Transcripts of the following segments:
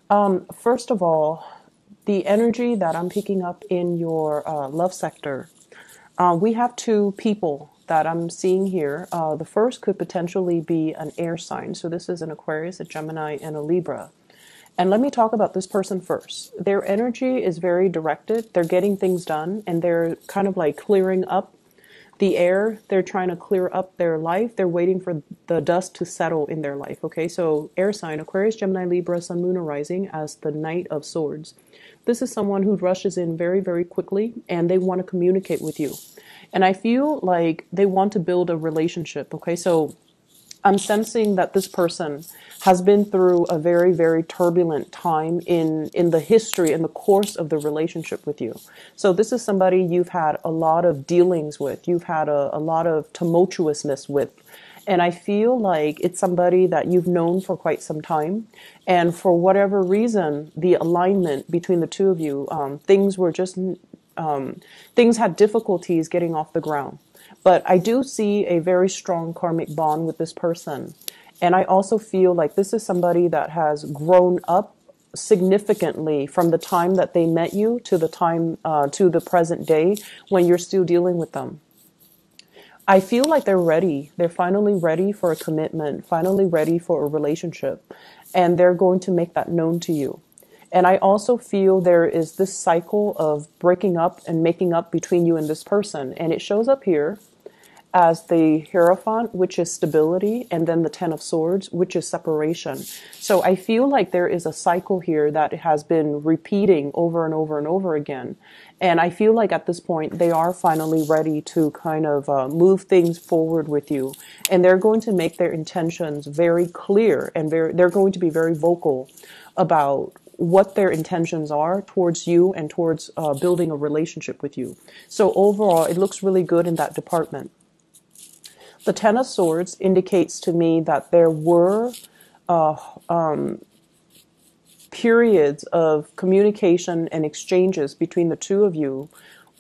First of all, the energy that I'm picking up in your love sector, we have two people that I'm seeing here. The first could potentially be an air sign. So this is an Aquarius, a Gemini, and a Libra. And let me talk about this person first. Their energy is very directed. They're getting things done and they're kind of like clearing up the air. They're trying to clear up their life. They're waiting for the dust to settle in their life. Okay, so air sign, Aquarius, Gemini, Libra, Sun, Moon, or Rising as the Knight of Swords. This is someone who rushes in very, very quickly and they want to communicate with you. And I feel like they want to build a relationship. Okay, so I'm sensing that this person has been through a very, very turbulent time in the history and the course of the relationship with you. So this is somebody you've had a lot of dealings with. You've had a lot of tumultuousness with. And I feel like it's somebody that you've known for quite some time. And for whatever reason, the alignment between the two of you, things had difficulties getting off the ground. But I do see a very strong karmic bond with this person. And I also feel like this is somebody that has grown up significantly from the time that they met you to the time to the present day when you're still dealing with them. I feel like they're ready. They're finally ready for a commitment, finally ready for a relationship, and they're going to make that known to you. And I also feel there is this cycle of breaking up and making up between you and this person. And it shows up here as the Hierophant, which is stability, and then the Ten of Swords, which is separation. So I feel like there is a cycle here that has been repeating over and over and over again. And I feel like at this point, they are finally ready to kind of move things forward with you. And they're going to make their intentions very clear and they're going to be very vocal about what their intentions are towards you and towards building a relationship with you. So overall, it looks really good in that department. The Ten of Swords indicates to me that there were uh, periods of communication and exchanges between the two of you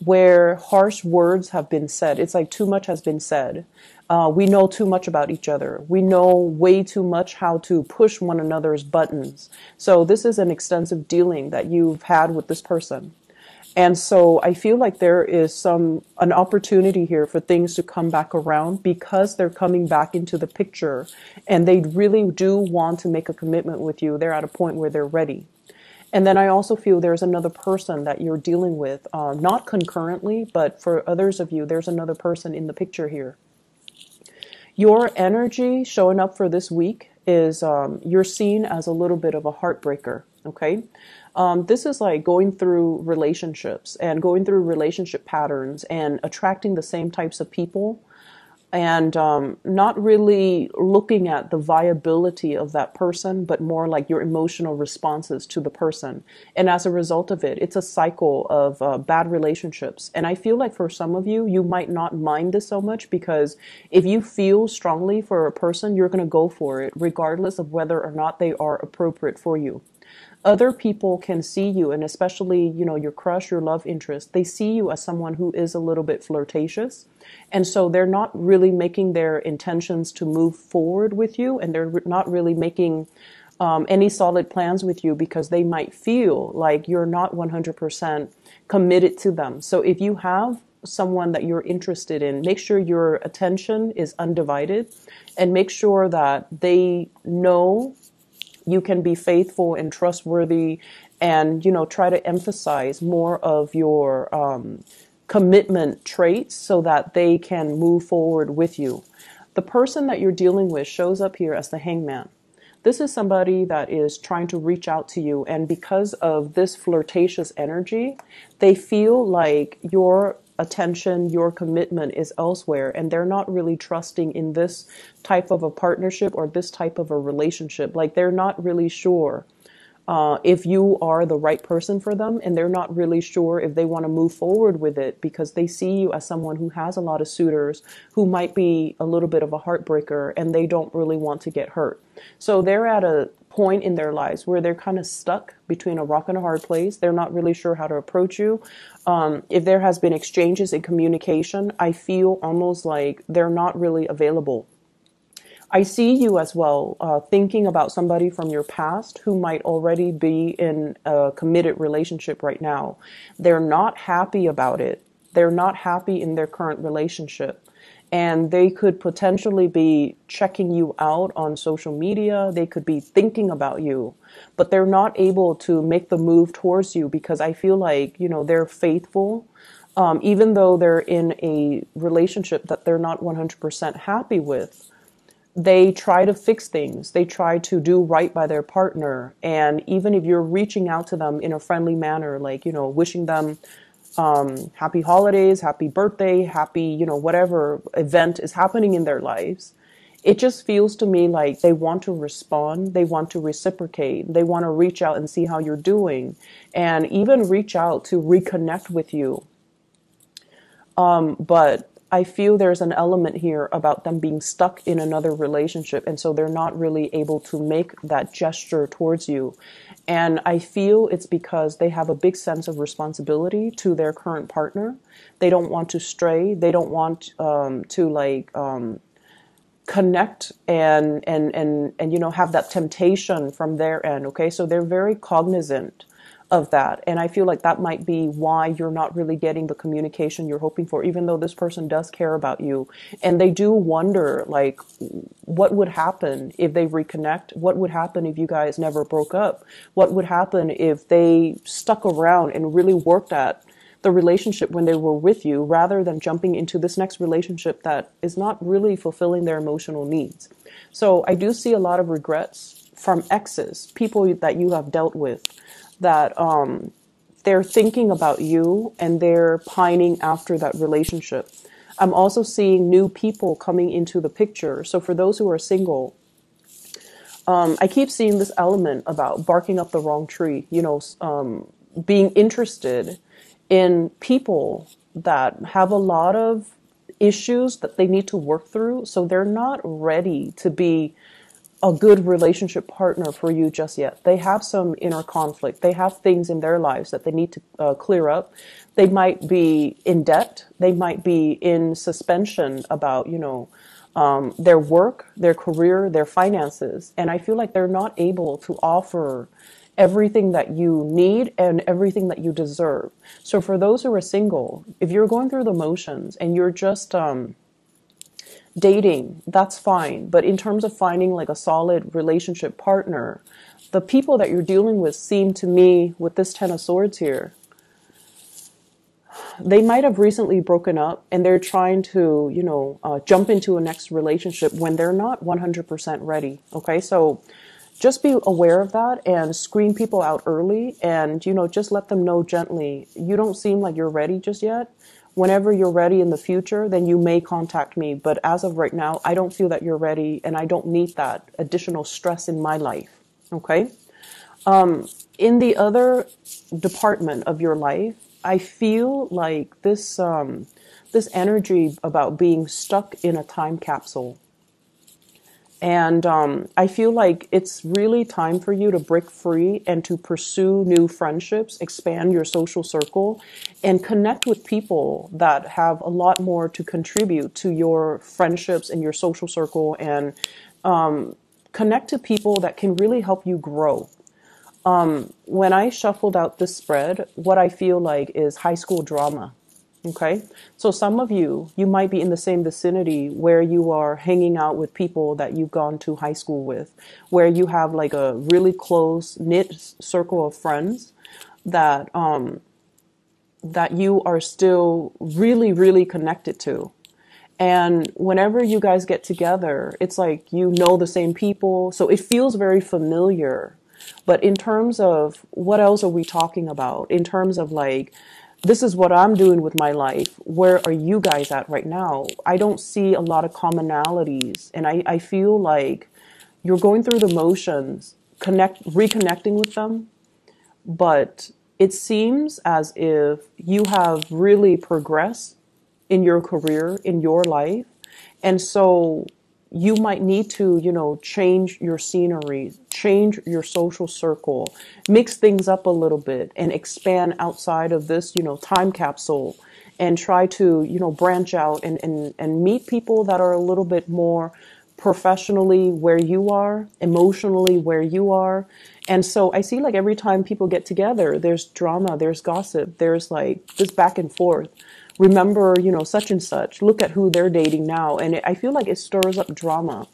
where harsh words have been said. It's like too much has been said. We know too much about each other. We know way too much how to push one another's buttons. So this is an extensive dealing that you've had with this person. And so I feel like there is an opportunity here for things to come back around because they're coming back into the picture and they really do want to make a commitment with you. They're at a point where they're ready. And then I also feel there's another person that you're dealing with, not concurrently, but for others of you, there's another person in the picture here. Your energy showing up for this week is you're seen as a little bit of a heartbreaker, okay? This is like going through relationships and going through relationship patterns and attracting the same types of people and not really looking at the viability of that person, but more like your emotional responses to the person. And as a result of it, it's a cycle of bad relationships. And I feel like for some of you, you might not mind this so much because if you feel strongly for a person, you're going to go for it, regardless of whether or not they are appropriate for you. Other people can see you, and especially, your crush, your love interest, they see you as someone who is a little bit flirtatious. And so they're not really making their intentions to move forward with you, and they're not really making any solid plans with you because they might feel like you're not 100% committed to them. So if you have someone that you're interested in, make sure your attention is undivided and make sure that they know you can be faithful and trustworthy and, try to emphasize more of your commitment traits so that they can move forward with you. The person that you're dealing with shows up here as the Hangman. This is somebody that is trying to reach out to you, and because of this flirtatious energy, they feel like your attention, your commitment is elsewhere, and they're not really trusting in this type of a partnership or this type of a relationship. Like they're not really sure if you are the right person for them, and they're not really sure if they want to move forward with it because they see you as someone who has a lot of suitors who might be a little bit of a heartbreaker and they don't really want to get hurt. So they're at a point in their lives where they're kind of stuck between a rock and a hard place. They're not really sure how to approach you. If there has been exchanges in communication, I feel almost like they're not really available. I see you as well, thinking about somebody from your past who might already be in a committed relationship right now. They're not happy about it. They're not happy in their current relationship. And they could potentially be checking you out on social media. They could be thinking about you, but they're not able to make the move towards you because I feel like, they're faithful. Even though they're in a relationship that they're not 100% happy with, they try to fix things. They try to do right by their partner. And even if you're reaching out to them in a friendly manner, like, wishing them happy holidays, happy birthday, happy, whatever event is happening in their lives, it just feels to me like they want to respond. They want to reciprocate. They want to reach out and see how you're doing and even reach out to reconnect with you. But I feel there's an element here about them being stuck in another relationship. And so they're not really able to make that gesture towards you. And I feel it's because they have a big sense of responsibility to their current partner. They don't want to stray. They don't want to connect and have that temptation from their end. Okay, so they're very cognizant of that. And I feel like that might be why you're not really getting the communication you're hoping for, even though this person does care about you. And they do wonder, like, what would happen if they reconnect? What would happen if you guys never broke up? What would happen if they stuck around and really worked at the relationship when they were with you rather than jumping into this next relationship that is not really fulfilling their emotional needs? So I do see a lot of regrets from exes, people that you have dealt with, that they're thinking about you and they're pining after that relationship. I'm also seeing new people coming into the picture. So for those who are single, I keep seeing this element about barking up the wrong tree, being interested in people that have a lot of issues that they need to work through. So they're not ready to be a good relationship partner for you just yet. They have some inner conflict. They have things in their lives that they need to clear up. They might be in debt. They might be in suspension about, their work, their career, their finances. And I feel like they're not able to offer everything that you need and everything that you deserve. So for those who are single, if you're going through the motions and you're just dating, that's fine. But in terms of finding like a solid relationship partner, the people that you're dealing with seem to me, with this Ten of Swords here, they might have recently broken up and they're trying to, jump into a next relationship when they're not 100% ready. Okay, so just be aware of that and screen people out early and, just let them know gently, you don't seem like you're ready just yet. Whenever you're ready in the future, then you may contact me. But as of right now, I don't feel that you're ready and I don't need that additional stress in my life. Okay? In the other department of your life, I feel like this energy about being stuck in a time capsule. And I feel like it's really time for you to break free and to pursue new friendships, expand your social circle, and connect with people that have a lot more to contribute to your friendships and your social circle, and connect to people that can really help you grow. When I shuffled out this spread, what I feel like is high school drama. Okay, so some of you might be in the same vicinity where you are hanging out with people that you've gone to high school with, where you have like a really close knit circle of friends that that you are still really, really connected to. And whenever you guys get together, it's like the same people, so it feels very familiar. But in terms of what else are we talking about? In terms of like, this is what I'm doing with my life. Where are you guys at right now? I don't see a lot of commonalities. And I feel like you're going through the motions, reconnecting with them. But it seems as if you have really progressed in your career, in your life. And so you might need to, change your scenery, change your social circle, mix things up a little bit and expand outside of this, time capsule, and try to, branch out and meet people that are a little bit more professionally where you are, emotionally where you are. And so I see like every time people get together, there's drama, there's gossip, there's like this back and forth. Remember, such and such, look at who they're dating now. And I feel like it stirs up drama.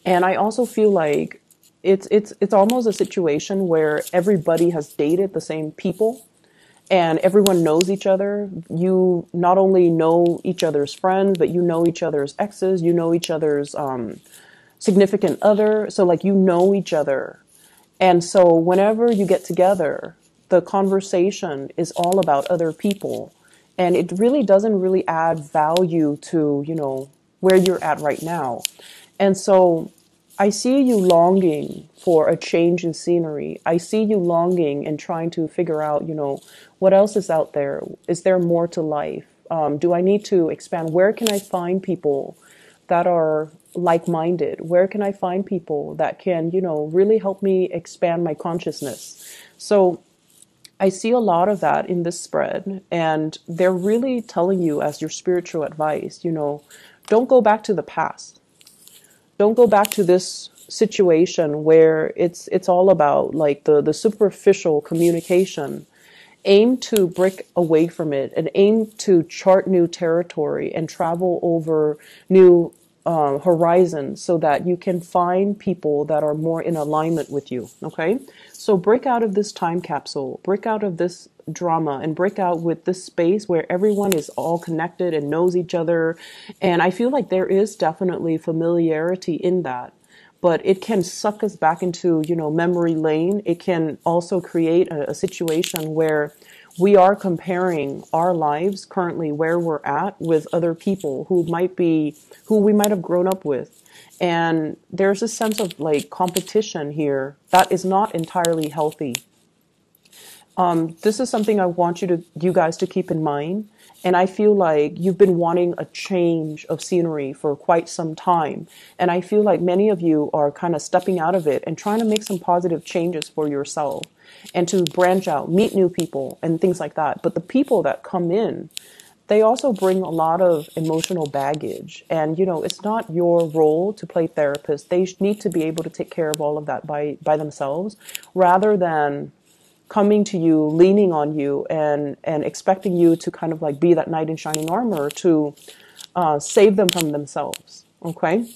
And I also feel like it's almost a situation where everybody has dated the same people and everyone knows each other. You not only know each other's friends, but you know each other's exes, you know each other's significant other. So like you know each other. And so whenever you get together, the conversation is all about other people. And it really doesn't really add value to, where you're at right now. And so I see you longing for a change in scenery. I see you longing and trying to figure out, what else is out there? Is there more to life? Do I need to expand? Where can I find people that are like-minded? Where can I find people that can, really help me expand my consciousness? So I see a lot of that in this spread, and they're really telling you as your spiritual advice, don't go back to the past. Don't go back to this situation where it's all about like the superficial communication. Aim to break away from it and aim to chart new territory and travel over new horizons so that you can find people that are more in alignment with you. Okay, so break out of this time capsule, break out of this drama, and break out with this space where everyone is all connected and knows each other. And I feel like there is definitely familiarity in that, but it can suck us back into, memory lane. It can also create a situation where we are comparing our lives currently where we're at with other people who we might have grown up with. And there's a sense of like competition here that is not entirely healthy. This is something I want you guys to keep in mind. And I feel like you've been wanting a change of scenery for quite some time. And I feel like many of you are kind of stepping out of it and trying to make some positive changes for yourself and to branch out, meet new people and things like that. But the people that come in, they also bring a lot of emotional baggage. And, it's not your role to play therapist. They need to be able to take care of all of that by themselves rather than coming to you, leaning on you, and expecting you to kind of like be that knight in shining armor to save them from themselves. Okay?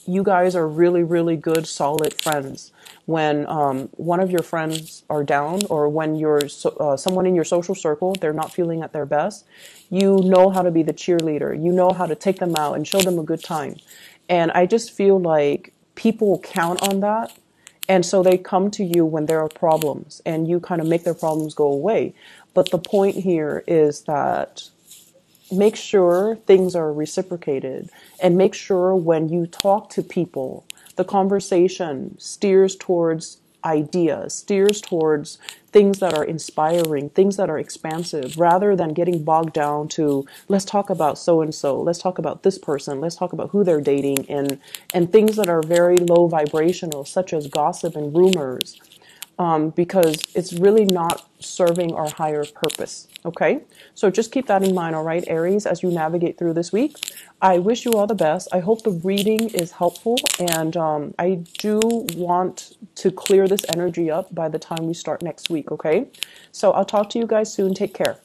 You guys are really, really good, solid friends. When one of your friends are down, or when you're someone in your social circle, they're not feeling at their best, you know how to be the cheerleader. You know how to take them out and show them a good time. And I just feel like people count on that. And so they come to you when there are problems and you kind of make their problems go away. But the point here is that make sure things are reciprocated and make sure when you talk to people, the conversation steers towards ideas, steers towards things that are inspiring, things that are expansive, rather than getting bogged down to, let's talk about so-and-so, let's talk about this person, let's talk about who they're dating, and things that are very low vibrational, such as gossip and rumors, because it's really not serving our higher purpose. Okay, so just keep that in mind, all right, Aries, as you navigate through this week. I wish you all the best. I hope the reading is helpful, and I do want to clear this energy up by the time we start next week, okay? So I'll talk to you guys soon. Take care.